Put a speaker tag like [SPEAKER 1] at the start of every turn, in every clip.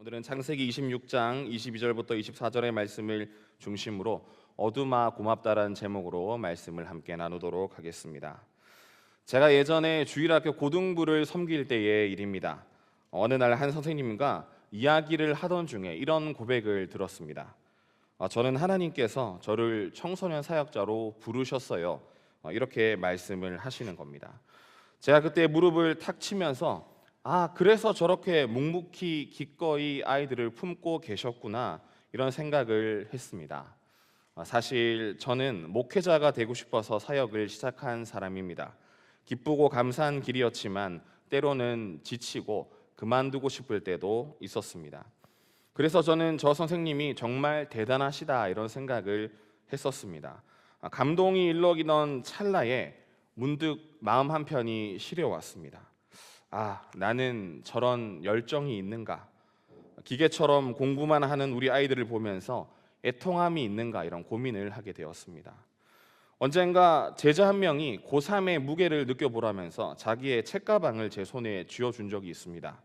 [SPEAKER 1] 오늘은 창세기 26장 22절부터 24절의 말씀을 중심으로 어둠아 고맙다라는 제목으로 말씀을 함께 나누도록 하겠습니다. 제가 예전에 주일학교 고등부를 섬길 때의 일입니다. 어느 날 한 선생님과 이야기를 하던 중에 이런 고백을 들었습니다. 저는 하나님께서 저를 청소년 사역자로 부르셨어요. 이렇게 말씀을 하시는 겁니다. 제가 그때 무릎을 탁 치면서 그래서 저렇게 묵묵히 기꺼이 아이들을 품고 계셨구나 이런 생각을 했습니다. 사실 저는 목회자가 되고 싶어서 사역을 시작한 사람입니다. 기쁘고 감사한 길이었지만 때로는 지치고 그만두고 싶을 때도 있었습니다. 그래서 저는 저 선생님이 정말 대단하시다 이런 생각을 했었습니다. 감동이 일렁이던 찰나에 문득 마음 한편이 시려왔습니다. 나는 저런 열정이 있는가? 기계처럼 공부만 하는 우리 아이들을 보면서 애통함이 있는가? 이런 고민을 하게 되었습니다. 언젠가 제자 한 명이 고3의 무게를 느껴보라면서 자기의 책가방을 제 손에 쥐어준 적이 있습니다.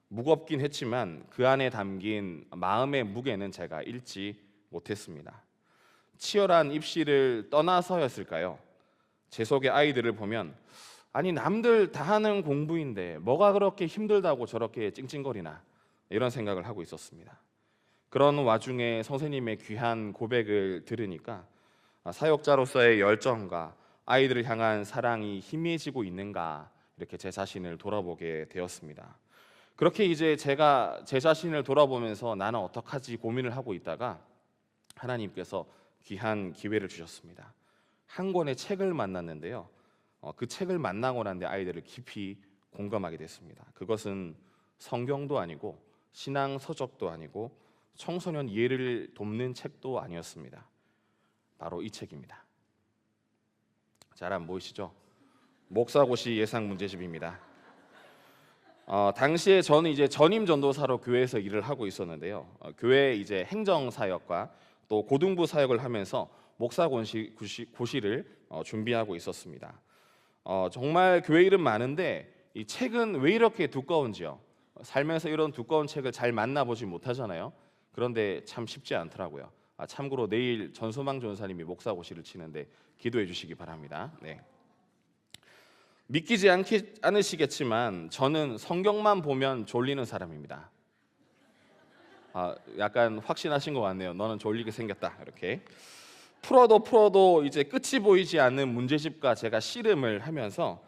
[SPEAKER 1] 무겁긴 했지만 그 안에 담긴 마음의 무게는 제가 읽지 못했습니다. 치열한 입시를 떠나서였을까요? 제 속의 아이들을 보면 남들 다 하는 공부인데 뭐가 그렇게 힘들다고 저렇게 찡찡거리나 이런 생각을 하고 있었습니다. 그런 와중에 선생님의 귀한 고백을 들으니까 사역자로서의 열정과 아이들을 향한 사랑이 희미해지고 있는가 이렇게 제 자신을 돌아보게 되었습니다. 그렇게 이제 제가 제 자신을 돌아보면서 나는 어떡하지 고민을 하고 있다가 하나님께서 귀한 기회를 주셨습니다. 한 권의 책을 만났는데요. 그 책을 만나고 난 뒤 아이들을 깊이 공감하게 됐습니다. 그것은 성경도 아니고 신앙 서적도 아니고 청소년 이해를 돕는 책도 아니었습니다. 바로 이 책입니다. 잘 안 보이시죠? 목사고시 예상 문제집입니다. 당시에 저는 이제 전임 전도사로 교회에서 일을 하고 있었는데요. 교회 이제 행정 사역과 또 고등부 사역을 하면서 목사고시를 준비하고 있었습니다. 정말 교회 일은 많은데 이 책은 왜 이렇게 두꺼운지요. 살면서 이런 두꺼운 책을 잘 만나보지 못하잖아요. 그런데 참 쉽지 않더라고요. 참고로 내일 전소망 전사님이 목사고시를 치는데 기도해 주시기 바랍니다. 네. 믿기지 않으시겠지만 저는 성경만 보면 졸리는 사람입니다. 약간 확신하신 것 같네요. 너는 졸리게 생겼다 이렇게. 풀어도 이제 끝이 보이지 않는 문제집과 제가 씨름을 하면서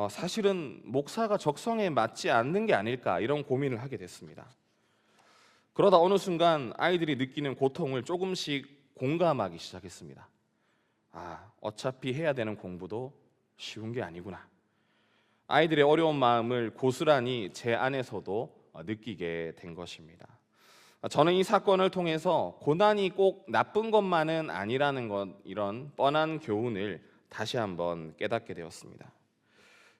[SPEAKER 1] 사실은 목사가 적성에 맞지 않는 게 아닐까 이런 고민을 하게 됐습니다. 그러다 어느 순간 아이들이 느끼는 고통을 조금씩 공감하기 시작했습니다. 어차피 해야 되는 공부도 쉬운 게 아니구나. 아이들의 어려운 마음을 고스란히 제 안에서도 느끼게 된 것입니다. 저는 이 사건을 통해서 고난이 꼭 나쁜 것만은 아니라는 것, 이런 뻔한 교훈을 다시 한번 깨닫게 되었습니다.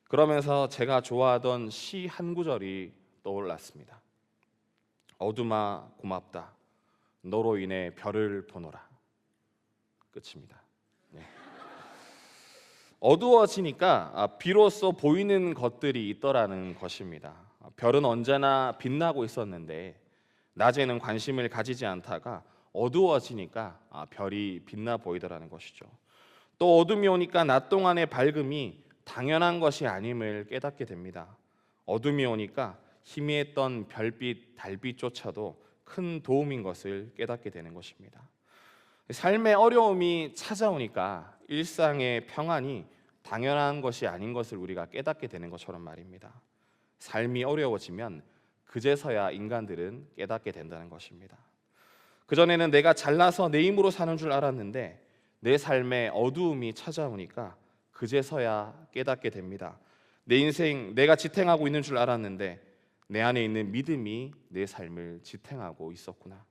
[SPEAKER 1] 그러면서 제가 좋아하던 시 한 구절이 떠올랐습니다. 어둠아 고맙다. 너로 인해 별을 보노라. 끝입니다. 네. 어두워지니까 비로소 보이는 것들이 있더라는 것입니다. 별은 언제나 빛나고 있었는데 낮에는 관심을 가지지 않다가 어두워지니까 별이 빛나 보이더라는 것이죠. 또 어둠이 오니까 낮 동안의 밝음이 당연한 것이 아님을 깨닫게 됩니다. 어둠이 오니까 희미했던 별빛, 달빛조차도 큰 도움인 것을 깨닫게 되는 것입니다. 삶의 어려움이 찾아오니까 일상의 평안이 당연한 것이 아닌 것을 우리가 깨닫게 되는 것처럼 말입니다. 삶이 어려워지면 그제서야 인간들은 깨닫게 된다는 것입니다. 그전에는 내가 잘나서 내 힘으로 사는 줄 알았는데 내 삶에 어두움이 찾아오니까 그제서야 깨닫게 됩니다. 내 인생 내가 지탱하고 있는 줄 알았는데 내 안에 있는 믿음이 내 삶을 지탱하고 있었구나.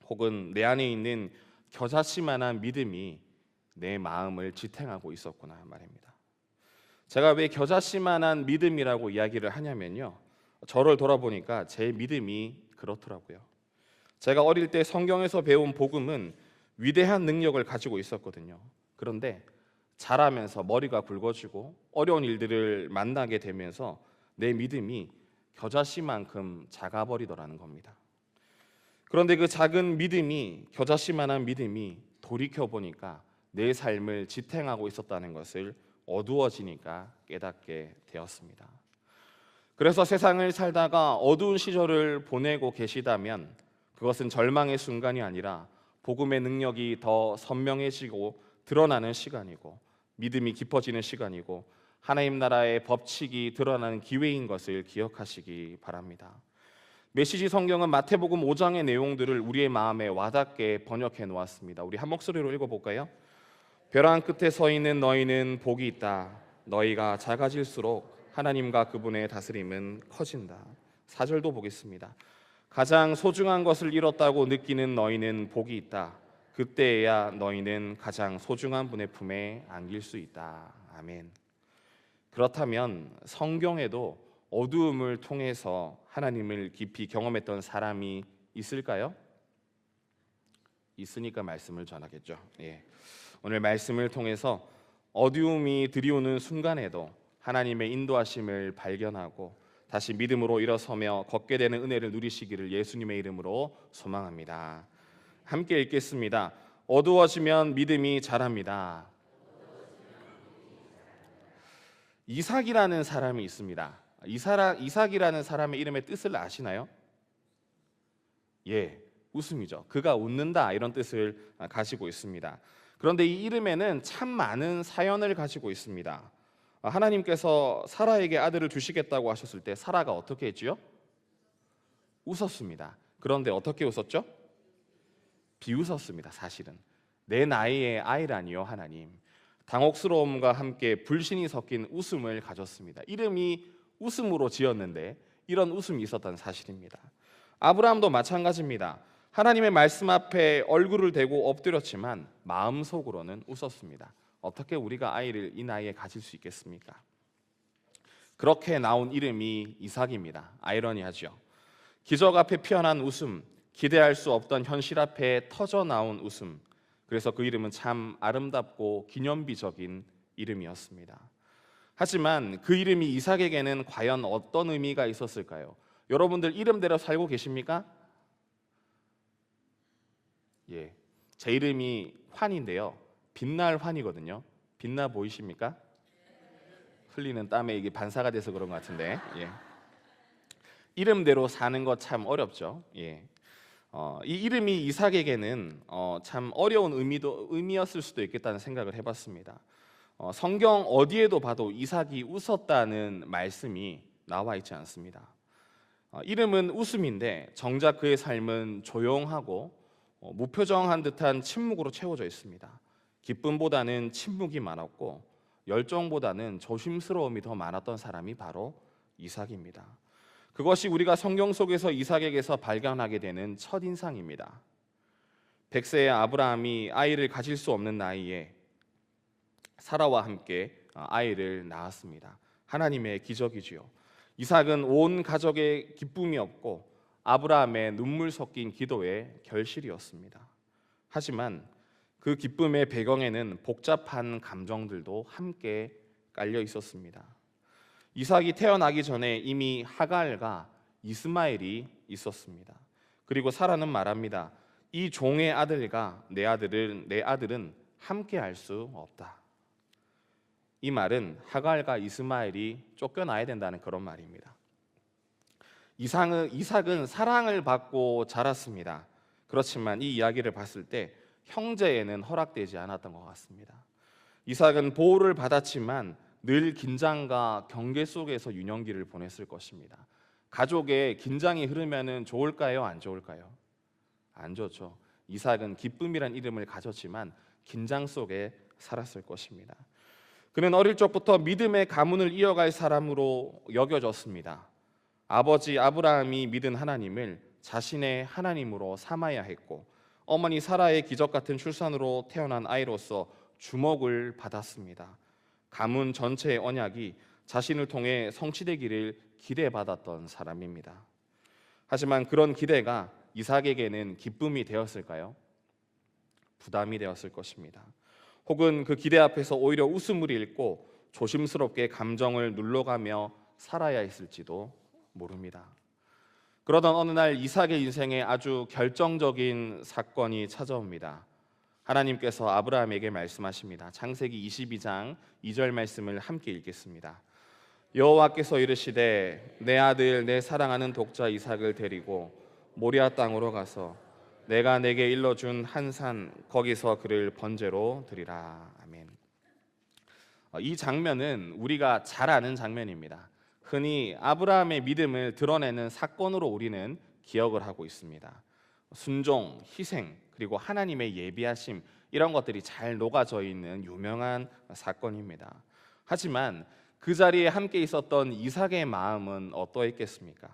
[SPEAKER 1] 혹은 내 안에 있는 겨자씨만한 믿음이 내 마음을 지탱하고 있었구나 말입니다. 제가 왜 겨자씨만한 믿음이라고 이야기를 하냐면요, 저를 돌아보니까 제 믿음이 그렇더라고요. 제가 어릴 때 성경에서 배운 복음은 위대한 능력을 가지고 있었거든요. 그런데 자라면서 머리가 굵어지고 어려운 일들을 만나게 되면서 내 믿음이 겨자씨만큼 작아버리더라는 겁니다. 그런데 그 작은 믿음이, 겨자씨만한 믿음이 돌이켜 보니까 내 삶을 지탱하고 있었다는 것을 어두워지니까 깨닫게 되었습니다. 그래서 세상을 살다가 어두운 시절을 보내고 계시다면 그것은 절망의 순간이 아니라 복음의 능력이 더 선명해지고 드러나는 시간이고, 믿음이 깊어지는 시간이고, 하나님 나라의 법칙이 드러나는 기회인 것을 기억하시기 바랍니다. 메시지 성경은 마태복음 5장의 내용들을 우리의 마음에 와닿게 번역해 놓았습니다. 우리 한 목소리로 읽어볼까요? 벼랑 끝에 서 있는 너희는 복이 있다. 너희가 작아질수록 하나님과 그분의 다스림은 커진다. 4절도 보겠습니다. 가장 소중한 것을 잃었다고 느끼는 너희는 복이 있다. 그때에야 너희는 가장 소중한 분의 품에 안길 수 있다. 아멘. 그렇다면 성경에도 어두움을 통해서 하나님을 깊이 경험했던 사람이 있을까요? 있으니까 말씀을 전하겠죠. 오늘 말씀을 통해서 어두움이 들이오는 순간에도 하나님의 인도하심을 발견하고 다시 믿음으로 일어서며 걷게 되는 은혜를 누리시기를 예수님의 이름으로 소망합니다. 함께 읽겠습니다. 어두워지면 믿음이 자랍니다. 이삭이라는 사람이 있습니다. 이삭이라는 사람의 이름의 뜻을 아시나요? 웃음이죠. 그가 웃는다, 이런 뜻을 가지고 있습니다. 그런데 이 이름에는 참 많은 사연을 가지고 있습니다. 하나님께서 사라에게 아들을 주시겠다고 하셨을 때 사라가 어떻게 했지요? 웃었습니다. 그런데 어떻게 웃었죠? 비웃었습니다. 사실은 내 나이에 아이라니요 하나님. 당혹스러움과 함께 불신이 섞인 웃음을 가졌습니다. 이름이 웃음으로 지었는데 이런 웃음이 있었다는 사실입니다. 아브라함도 마찬가지입니다. 하나님의 말씀 앞에 얼굴을 대고 엎드렸지만 마음속으로는 웃었습니다. 어떻게 우리가 아이를 이 나이에 가질 수 있겠습니까? 그렇게 나온 이름이 이삭입니다. 아이러니하죠. 기적 앞에 피어난 웃음, 기대할 수 없던 현실 앞에 터져 나온 웃음. 그래서 그 이름은 참 아름답고 기념비적인 이름이었습니다. 하지만 그 이름이 이삭에게는 과연 어떤 의미가 있었을까요? 여러분들 이름대로 살고 계십니까? 제 이름이 환인데요. 빛날 환이거든요. 빛나 보이십니까? 흘리는 땀에 이게 반사가 돼서 그런 것 같은데, 이름대로 사는 것 참 어렵죠. 이 이름이 이삭에게는 참 어려운 의미였을 수도 있겠다는 생각을 해봤습니다. 성경 어디에도 봐도 이삭이 웃었다는 말씀이 나와 있지 않습니다. 이름은 웃음인데 정작 그의 삶은 조용하고 무표정한 듯한 침묵으로 채워져 있습니다. 기쁨보다는 침묵이 많았고 열정보다는 조심스러움이 더 많았던 사람이 바로 이삭입니다. 그것이 우리가 성경 속에서 이삭에게서 발견하게 되는 첫인상입니다. 100세의 아브라함이 아이를 가질 수 없는 나이에 사라와 함께 아이를 낳았습니다. 하나님의 기적이지요. 이삭은 온 가족의 기쁨이었고 아브라함의 눈물 섞인 기도의 결실이었습니다. 하지만 그 기쁨의 배경에는 복잡한 감정들도 함께 깔려 있었습니다. 이삭이 태어나기 전에 이미 하갈과 이스마엘이 있었습니다. 그리고 사라는 말합니다. 이 종의 아들과 내 아들은 함께 할 수 없다. 이 말은 하갈과 이스마엘이 쫓겨나야 된다는 그런 말입니다. 이삭은 사랑을 받고 자랐습니다. 그렇지만 이 이야기를 봤을 때 형제에는 허락되지 않았던 것 같습니다. 이삭은 보호를 받았지만 늘 긴장과 경계 속에서 유년기를 보냈을 것입니다. 가족의 긴장이 흐르면 좋을까요? 안 좋을까요? 안 좋죠. 이삭은 기쁨이란 이름을 가졌지만 긴장 속에 살았을 것입니다. 그는 어릴 적부터 믿음의 가문을 이어갈 사람으로 여겨졌습니다. 아버지 아브라함이 믿은 하나님을 자신의 하나님으로 삼아야 했고 어머니 사라의 기적 같은 출산으로 태어난 아이로서 주목을 받았습니다. 가문 전체의 언약이 자신을 통해 성취되기를 기대받았던 사람입니다. 하지만 그런 기대가 이삭에게는 기쁨이 되었을까요? 부담이 되었을 것입니다. 혹은 그 기대 앞에서 오히려 웃음을 잃고 조심스럽게 감정을 눌러가며 살아야 했을지도 모릅니다. 그러던 어느 날 이삭의 인생에 아주 결정적인 사건이 찾아옵니다. 하나님께서 아브라함에게 말씀하십니다. 창세기 22장 2절 말씀을 함께 읽겠습니다. 여호와께서 이르시되 내 아들 내 사랑하는 독자 이삭을 데리고 모리아 땅으로 가서 내가 내게 일러준 한 산 거기서 그를 번제로 드리라. 아멘. 이 장면은 우리가 잘 아는 장면입니다. 흔히 아브라함의 믿음을 드러내는 사건으로 우리는 기억을 하고 있습니다. 순종, 희생, 그리고 하나님의 예비하심, 이런 것들이 잘 녹아져 있는 유명한 사건입니다. 하지만 그 자리에 함께 있었던 이삭의 마음은 어떠했겠습니까?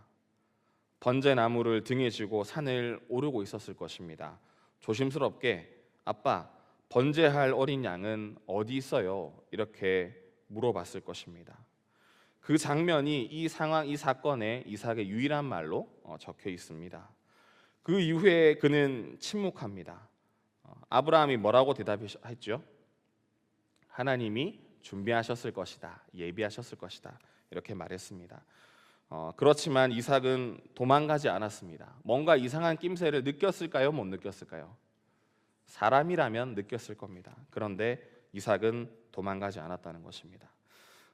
[SPEAKER 1] 번제 나무를 등에 지고 산을 오르고 있었을 것입니다. 조심스럽게 아빠, 번제할 어린 양은 어디 있어요? 이렇게 물어봤을 것입니다. 그 장면이 이 상황, 이 사건에 이삭의 유일한 말로 적혀 있습니다. 그 이후에 그는 침묵합니다. 아브라함이 뭐라고 대답했죠? 하나님이 준비하셨을 것이다, 예비하셨을 것이다, 이렇게 말했습니다. 그렇지만 이삭은 도망가지 않았습니다. 뭔가 이상한 낌새를 느꼈을까요? 못 느꼈을까요? 사람이라면 느꼈을 겁니다. 그런데 이삭은 도망가지 않았다는 것입니다.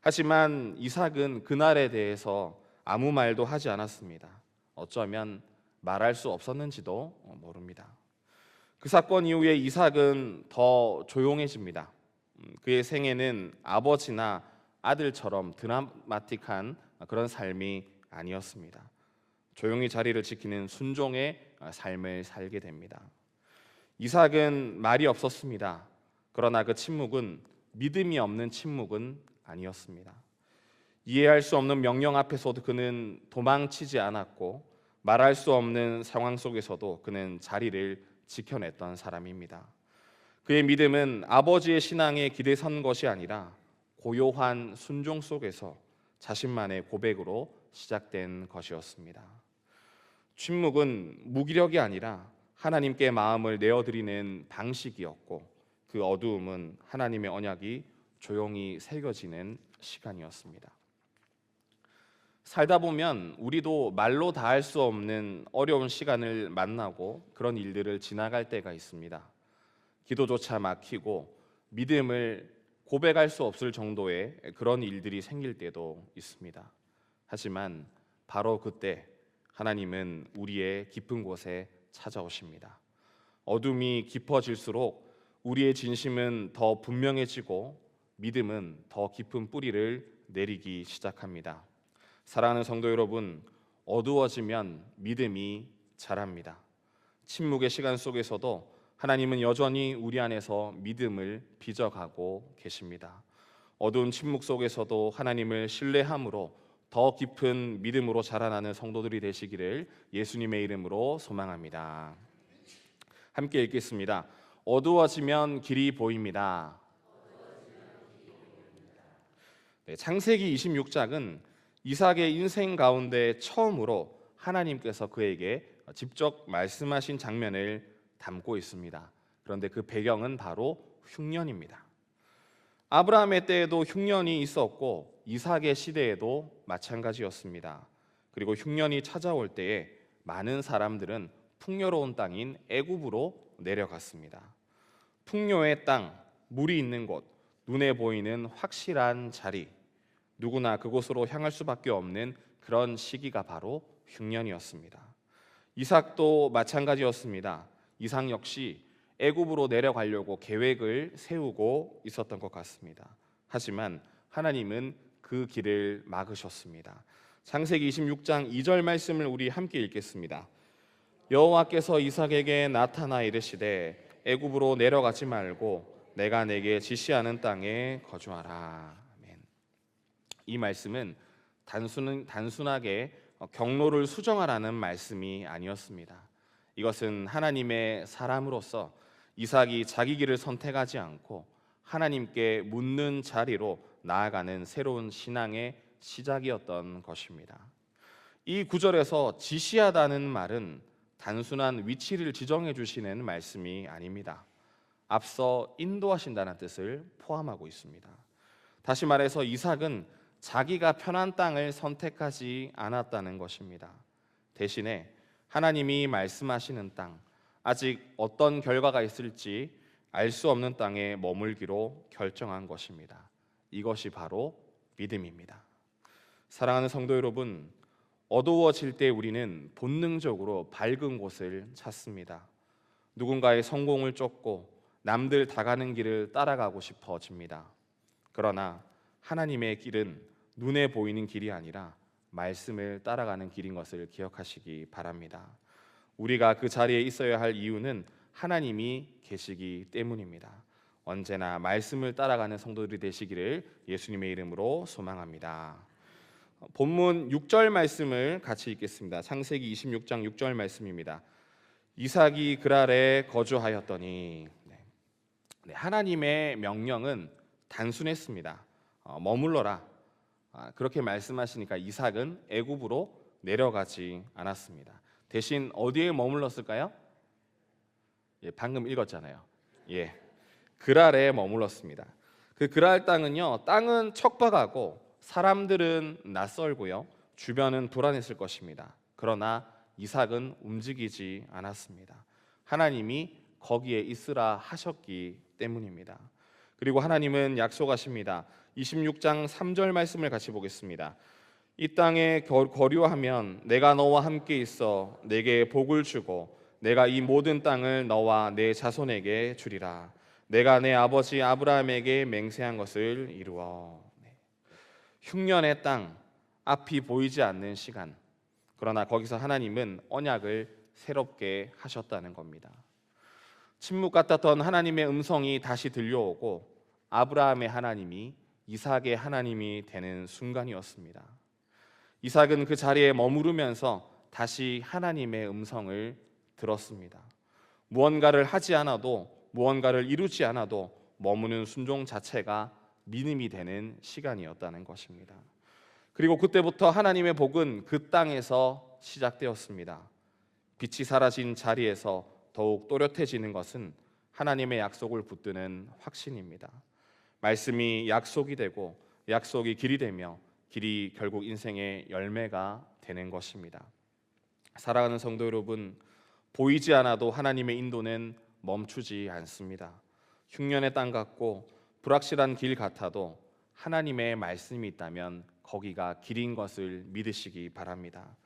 [SPEAKER 1] 하지만 이삭은 그날에 대해서 아무 말도 하지 않았습니다. 어쩌면 말할 수 없었는지도 모릅니다. 그 사건 이후에 이삭은 더 조용해집니다. 그의 생애는 아버지나 아들처럼 드라마틱한 그런 삶이 아니었습니다. 조용히 자리를 지키는 순종의 삶을 살게 됩니다. 이삭은 말이 없었습니다. 그러나 그 침묵은 믿음이 없는 침묵은 아니었습니다. 이해할 수 없는 명령 앞에서도 그는 도망치지 않았고 말할 수 없는 상황 속에서도 그는 자리를 지켜냈던 사람입니다. 그의 믿음은 아버지의 신앙에 기대선 것이 아니라 고요한 순종 속에서 자신만의 고백으로 시작된 것이었습니다. 침묵은 무기력이 아니라 하나님께 마음을 내어드리는 방식이었고, 그 어두움은 하나님의 언약이 조용히 새겨지는 시간이었습니다. 살다 보면 우리도 말로 다 할 수 없는 어려운 시간을 만나고 그런 일들을 지나갈 때가 있습니다. 기도조차 막히고 믿음을 고백할 수 없을 정도의 그런 일들이 생길 때도 있습니다. 하지만 바로 그때 하나님은 우리의 깊은 곳에 찾아오십니다. 어둠이 깊어질수록 우리의 진심은 더 분명해지고 믿음은 더 깊은 뿌리를 내리기 시작합니다. 사랑하는 성도 여러분, 어두워지면 믿음이 자랍니다. 침묵의 시간 속에서도 하나님은 여전히 우리 안에서 믿음을 빚어가고 계십니다. 어두운 침묵 속에서도 하나님을 신뢰함으로 더 깊은 믿음으로 자라나는 성도들이 되시기를 예수님의 이름으로 소망합니다. 함께 읽겠습니다. 어두워지면 길이 보입니다. 창세기 26장은 이삭의 인생 가운데 처음으로 하나님께서 그에게 직접 말씀하신 장면을 담고 있습니다. 그런데 그 배경은 바로 흉년입니다. 아브라함의 때에도 흉년이 있었고 이삭의 시대에도 마찬가지였습니다. 그리고 흉년이 찾아올 때에 많은 사람들은 풍요로운 땅인 애굽으로 내려갔습니다. 풍요의 땅, 물이 있는 곳, 눈에 보이는 확실한 자리, 누구나 그곳으로 향할 수밖에 없는 그런 시기가 바로 흉년이었습니다. 이삭도 마찬가지였습니다. 이삭 역시 애굽으로 내려가려고 계획을 세우고 있었던 것 같습니다. 하지만 하나님은 그 길을 막으셨습니다. 창세기 26장 2절 말씀을 우리 함께 읽겠습니다. 여호와께서 이삭에게 나타나 이르시되 애굽으로 내려가지 말고 내가 내게 지시하는 땅에 거주하라. 아멘. 이 말씀은 단순하게 경로를 수정하라는 말씀이 아니었습니다. 이것은 하나님의 사람으로서 이삭이 자기 길을 선택하지 않고 하나님께 묻는 자리로 나아가는 새로운 신앙의 시작이었던 것입니다. 이 구절에서 지시하다는 말은 단순한 위치를 지정해 주시는 말씀이 아닙니다. 앞서 인도하신다는 뜻을 포함하고 있습니다. 다시 말해서 이삭은 자기가 편한 땅을 선택하지 않았다는 것입니다. 대신에 하나님이 말씀하시는 땅, 아직 어떤 결과가 있을지 알 수 없는 땅에 머물기로 결정한 것입니다. 이것이 바로 믿음입니다. 사랑하는 성도 여러분, 어두워질 때 우리는 본능적으로 밝은 곳을 찾습니다. 누군가의 성공을 쫓고 남들 다 가는 길을 따라가고 싶어집니다. 그러나 하나님의 길은 눈에 보이는 길이 아니라 말씀을 따라가는 길인 것을 기억하시기 바랍니다. 우리가 그 자리에 있어야 할 이유는 하나님이 계시기 때문입니다. 언제나 말씀을 따라가는 성도들이 되시기를 예수님의 이름으로 소망합니다. 본문 6절 말씀을 같이 읽겠습니다. 창세기 26장 6절 말씀입니다. 이삭이 그랄에 거주하였더니. 하나님의 명령은 단순했습니다. 머물러라. 그렇게 말씀하시니까 이삭은 애굽으로 내려가지 않았습니다. 대신 어디에 머물렀을까요? 방금 읽었잖아요. 그랄에 머물렀습니다. 그 그랄 땅은요, 땅은 척박하고 사람들은 낯설고요, 주변은 불안했을 것입니다. 그러나 이삭은 움직이지 않았습니다. 하나님이 거기에 있으라 하셨기 때문입니다. 그리고 하나님은 약속하십니다. 26장 3절 말씀을 같이 보겠습니다. 이 땅에 거류하면 내가 너와 함께 있어 내게 복을 주고 내가 이 모든 땅을 너와 내 자손에게 주리라. 내가 내 아버지 아브라함에게 맹세한 것을 이루어. 흉년의 땅, 앞이 보이지 않는 시간. 그러나 거기서 하나님은 언약을 새롭게 하셨다는 겁니다. 침묵 같았던 하나님의 음성이 다시 들려오고 아브라함의 하나님이 이삭의 하나님이 되는 순간이었습니다. 이삭은 그 자리에 머무르면서 다시 하나님의 음성을 들었습니다. 무언가를 하지 않아도, 무언가를 이루지 않아도 머무는 순종 자체가 믿음이 되는 시간이었다는 것입니다. 그리고 그때부터 하나님의 복은 그 땅에서 시작되었습니다. 빛이 사라진 자리에서 더욱 또렷해지는 것은 하나님의 약속을 붙드는 확신입니다. 말씀이 약속이 되고 약속이 길이 되며 길이 결국 인생의 열매가 되는 것입니다. 사랑하는 성도 여러분, 보이지 않아도 하나님의 인도는 멈추지 않습니다. 흉년의 땅 같고 불확실한 길 같아도 하나님의 말씀이 있다면 거기가 길인 것을 믿으시기 바랍니다.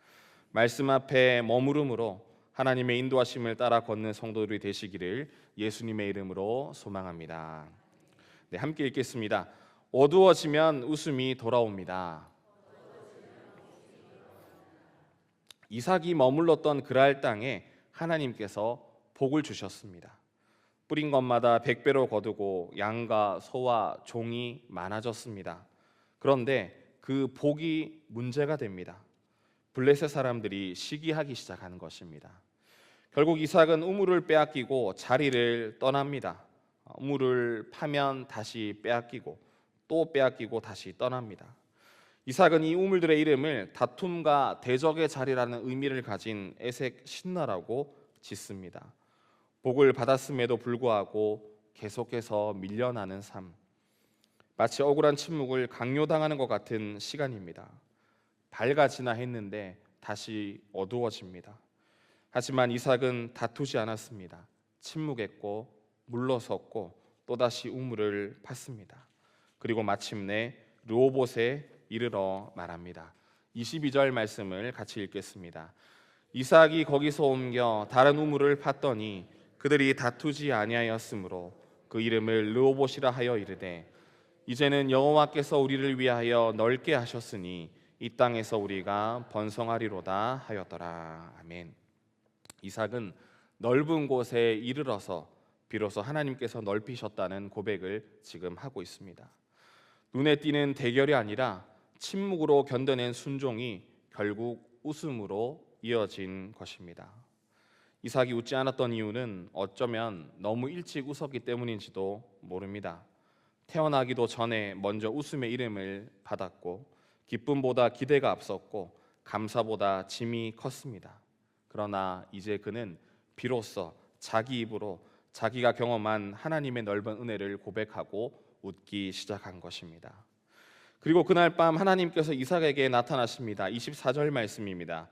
[SPEAKER 1] 말씀 앞에 머무름으로 하나님의 인도하심을 따라 걷는 성도들이 되시기를 예수님의 이름으로 소망합니다. 함께 읽겠습니다. 어두워지면 웃음이 돌아옵니다. 이삭이 머물렀던 그랄 땅에 하나님께서 복을 주셨습니다. 뿌린 것마다 100배로 거두고 양과 소와 종이 많아졌습니다. 그런데 그 복이 문제가 됩니다. 블레셋 사람들이 시기하기 시작하는 것입니다. 결국 이삭은 우물을 빼앗기고 자리를 떠납니다. 우물을 파면 다시 빼앗기고 또 빼앗기고 다시 떠납니다. 이삭은 이 우물들의 이름을 다툼과 대적의 자리라는 의미를 가진 에색 신나라고 짓습니다. 복을 받았음에도 불구하고 계속해서 밀려나는 삶, 마치 억울한 침묵을 강요당하는 것 같은 시간입니다. 밝아지나 했는데 다시 어두워집니다. 하지만 이삭은 다투지 않았습니다. 침묵했고 물러섰고 또다시 우물을 팠습니다. 그리고 마침내 르호봇에 이르러 말합니다. 22절 말씀을 같이 읽겠습니다. 이삭이 거기서 옮겨 다른 우물을 팠더니 그들이 다투지 아니하였으므로 그 이름을 르호봇이라 하여 이르되 이제는 여호와께서 우리를 위하여 넓게 하셨으니 이 땅에서 우리가 번성하리로다 하였더라. 아멘. 이삭은 넓은 곳에 이르러서 비로소 하나님께서 넓히셨다는 고백을 지금 하고 있습니다. 눈에 띄는 대결이 아니라 침묵으로 견뎌낸 순종이 결국 웃음으로 이어진 것입니다. 이삭이 웃지 않았던 이유는 어쩌면 너무 일찍 웃었기 때문인지도 모릅니다. 태어나기도 전에 먼저 웃음의 이름을 받았고 기쁨보다 기대가 앞섰고 감사보다 짐이 컸습니다. 그러나 이제 그는 비로소 자기 입으로 자기가 경험한 하나님의 넓은 은혜를 고백하고 웃기 시작한 것입니다. 그리고 그날 밤 하나님께서 이삭에게 나타나십니다. 24절 말씀입니다.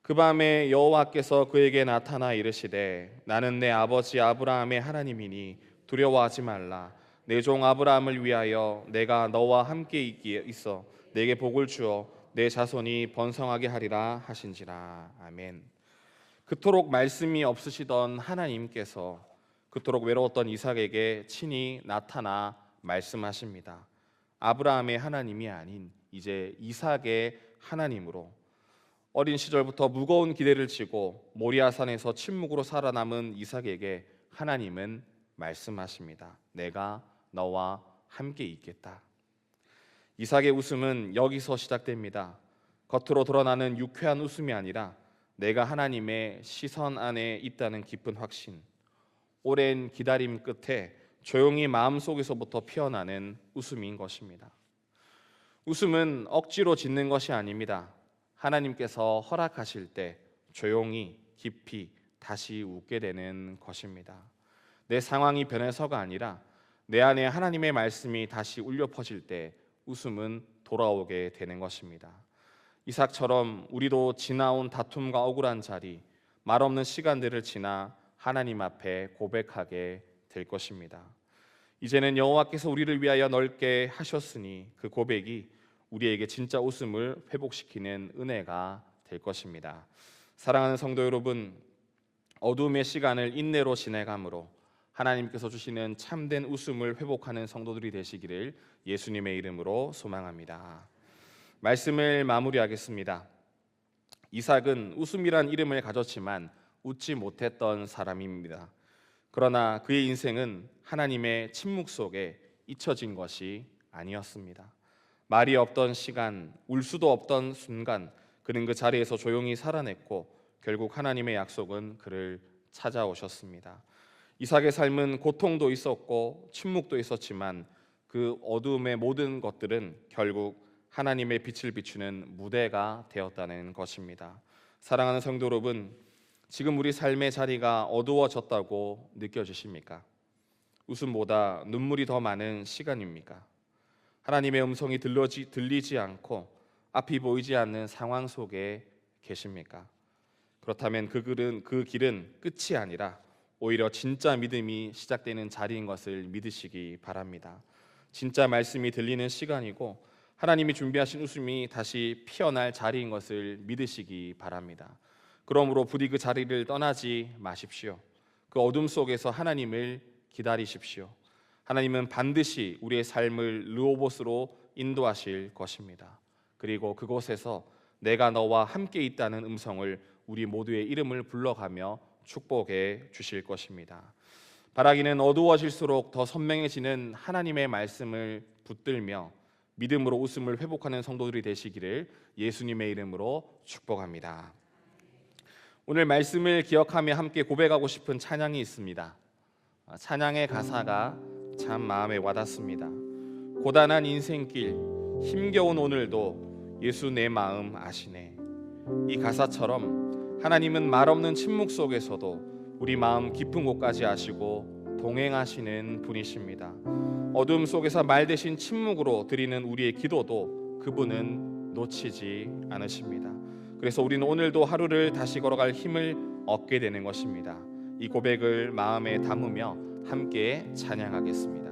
[SPEAKER 1] 그 밤에 여호와께서 그에게 나타나 이르시되 나는 내 아버지 아브라함의 하나님이니 두려워하지 말라. 내 종 아브라함을 위하여 내가 너와 함께 있어 내게 복을 주어 내 자손이 번성하게 하리라 하신지라. 아멘. 그토록 말씀이 없으시던 하나님께서 그토록 외로웠던 이삭에게 친히 나타나 말씀하십니다. 아브라함의 하나님이 아닌 이제 이삭의 하나님으로 어린 시절부터 무거운 기대를 지고 모리아산에서 침묵으로 살아남은 이삭에게 하나님은 말씀하십니다. 내가 너와 함께 있겠다. 이삭의 웃음은 여기서 시작됩니다. 겉으로 드러나는 유쾌한 웃음이 아니라 내가 하나님의 시선 안에 있다는 깊은 확신, 오랜 기다림 끝에 조용히 마음속에서부터 피어나는 웃음인 것입니다. 웃음은 억지로 짓는 것이 아닙니다. 하나님께서 허락하실 때 조용히 깊이 다시 웃게 되는 것입니다. 내 상황이 변해서가 아니라 내 안에 하나님의 말씀이 다시 울려 퍼질 때 웃음은 돌아오게 되는 것입니다. 이삭처럼 우리도 지나온 다툼과 억울한 자리, 말없는 시간들을 지나 하나님 앞에 고백하게 될 것입니다. 이제는 여호와께서 우리를 위하여 넓게 하셨으니 그 고백이 우리에게 진짜 웃음을 회복시키는 은혜가 될 것입니다. 사랑하는 성도 여러분, 어둠의 시간을 인내로 지내감으로 하나님께서 주시는 참된 웃음을 회복하는 성도들이 되시기를 예수님의 이름으로 소망합니다. 말씀을 마무리하겠습니다. 이삭은 웃음이란 이름을 가졌지만 웃지 못했던 사람입니다. 그러나 그의 인생은 하나님의 침묵 속에 잊혀진 것이 아니었습니다. 말이 없던 시간, 울 수도 없던 순간 그는 그 자리에서 조용히 살아냈고 결국 하나님의 약속은 그를 찾아오셨습니다. 이삭의 삶은 고통도 있었고 침묵도 있었지만 그 어두움의 모든 것들은 결국 하나님의 빛을 비추는 무대가 되었다는 것입니다. 사랑하는 성도 여러분, 지금 우리 삶의 자리가 어두워졌다고 느껴지십니까? 웃음보다 눈물이 더 많은 시간입니까? 하나님의 음성이 들리지 않고 앞이 보이지 않는 상황 속에 계십니까? 그렇다면 그 길은 끝이 아니라 오히려 진짜 믿음이 시작되는 자리인 것을 믿으시기 바랍니다. 진짜 말씀이 들리는 시간이고 하나님이 준비하신 웃음이 다시 피어날 자리인 것을 믿으시기 바랍니다. 그러므로 부디 그 자리를 떠나지 마십시오. 그 어둠 속에서 하나님을 기다리십시오. 하나님은 반드시 우리의 삶을 르호봇으로 인도하실 것입니다. 그리고 그곳에서 내가 너와 함께 있다는 음성을 우리 모두의 이름을 불러가며 축복해 주실 것입니다. 바라기는 어두워질수록 더 선명해지는 하나님의 말씀을 붙들며 믿음으로 웃음을 회복하는 성도들이 되시기를 예수님의 이름으로 축복합니다. 오늘 말씀을 기억하며 함께 고백하고 싶은 찬양이 있습니다. 찬양의 가사가 참 마음에 와닿습니다. 고단한 인생길 힘겨운 오늘도 예수 내 마음 아시네. 이 가사처럼 하나님은 말없는 침묵 속에서도 우리 마음 깊은 곳까지 아시고 동행하시는 분이십니다. 어둠 속에서 말 대신 침묵으로 드리는 우리의 기도도 그분은 놓치지 않으십니다. 그래서 우리는 오늘도 하루를 다시 걸어갈 힘을 얻게 되는 것입니다. 이 고백을 마음에 담으며 함께 찬양하겠습니다.